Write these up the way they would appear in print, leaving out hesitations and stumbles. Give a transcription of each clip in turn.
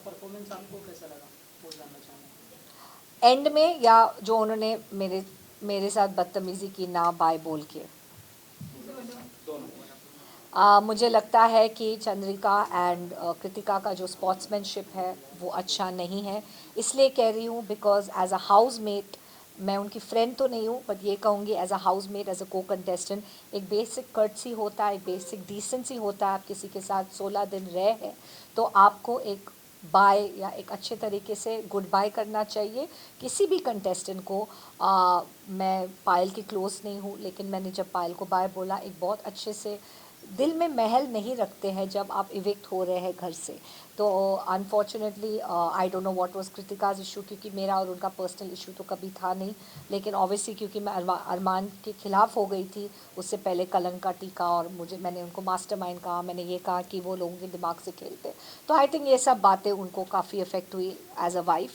Performance आपको कैसा लगा, वो जानना चाहूँगा। एंड में या जो उन्होंने मेरे मेरे साथ बदतमीज़ी की ना बाय बोल के। मुझे लगता है कि चंद्रिका एंड कृतिका का जो स्पोर्ट्समैनशिप है वो अच्छा नहीं है। इसलिए कह रही हूँ बिकॉज एज अ हाउसमेट, मैं उनकी फ्रेंड तो नहीं हूँ बट ये कहूँगी as a housemate, as a co contestant, एक बेसिक कर्टसी होता है, एक बेसिक डिसेंसी होता है। आप किसी के साथ 16 दिन रहे हैं तो आपको एक बाय या एक अच्छे तरीके से गुड बाय करना चाहिए किसी भी कंटेस्टेंट को। मैं पायल की क्लोज नहीं हूँ, लेकिन मैंने जब पायल को बाय बोला, एक बहुत अच्छे से, दिल में महल नहीं रखते हैं जब आप इविक्ट हो रहे हैं घर से। तो unfortunately I don't know what was Kritika's issue, क्योंकि मेरा और उनका पर्सनल इशू तो कभी था नहीं, लेकिन ऑब्वियसली क्योंकि मैं अरमान के खिलाफ हो गई थी उससे पहले कलंक का टीका, और मैंने उनको मास्टरमाइंड कहा, मैंने ये कहा कि वो लोगों के दिमाग से खेलते। तो आई थिंक ये सब बातें उनको काफ़ी इफ़ेक्ट हुई एज अ वाइफ,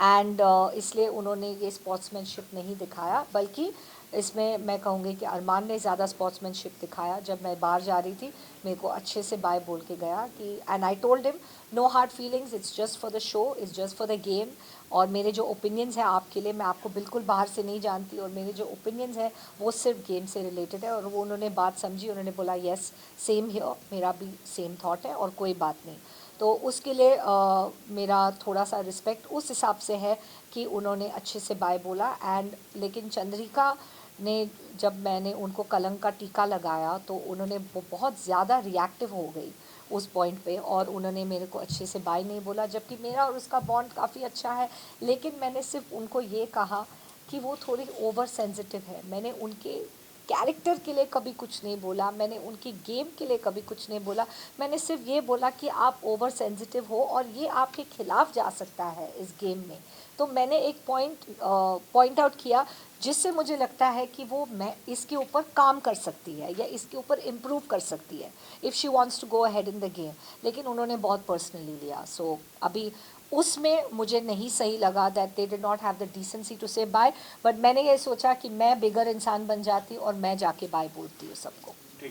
एंड इसलिए उन्होंने ये स्पोर्ट्समैनशिप नहीं दिखाया। बल्कि इसमें मैं कहूँगी कि अरमान ने ज़्यादा स्पोर्ट्समैनशिप दिखाया। जब मैं बाहर जा रही थी मेरे को अच्छे से बाय बोल के गया कि, and I told him no hard feelings, it's just for the show, it's just for the game. और मेरे जो ओपिनियंस हैं आपके लिए, मैं आपको बिल्कुल बाहर से नहीं जानती, और मेरे जो ओपिनियंस हैं वो सिर्फ गेम से रिलेटेड है। और वो उन्होंने बात समझी, उन्होंने बोला येस सेम हियर, मेरा भी सेम थॉट है और कोई बात नहीं। तो उसके लिए मेरा थोड़ा सा रिस्पेक्ट उस हिसाब से है कि उन्होंने अच्छे से बाय बोला। एंड लेकिन चंद्रिका ने, जब मैंने उनको कलंक का टीका लगाया तो उन्होंने बहुत ज़्यादा रिएक्टिव हो गई उस पॉइंट पे, और उन्होंने मेरे को अच्छे से बाय नहीं बोला, जबकि मेरा और उसका बॉन्ड काफ़ी अच्छा है। लेकिन मैंने सिर्फ उनको ये कहा कि वो थोड़ी ओवर सेंसिटिव है। मैंने उनके कैरेक्टर के लिए कभी कुछ नहीं बोला, मैंने उनकी गेम के लिए कभी कुछ नहीं बोला। मैंने सिर्फ ये बोला कि आप ओवर सेंसिटिव हो और ये आपके खिलाफ जा सकता है इस गेम में। तो मैंने एक पॉइंट आउट किया जिससे मुझे लगता है कि वो मैं इसके ऊपर काम कर सकती है या इसके ऊपर इम्प्रूव कर सकती है if she wants to go ahead in the game. लेकिन उन्होंने बहुत पर्सनली लिया। सो अभी उसमें मुझे नहीं सही लगा that they did not have the decency to say bye. But मैंने ये सोचा कि मैं बिगर इंसान बन जाती और मैं जाके बाय बोलती हूँ सबको।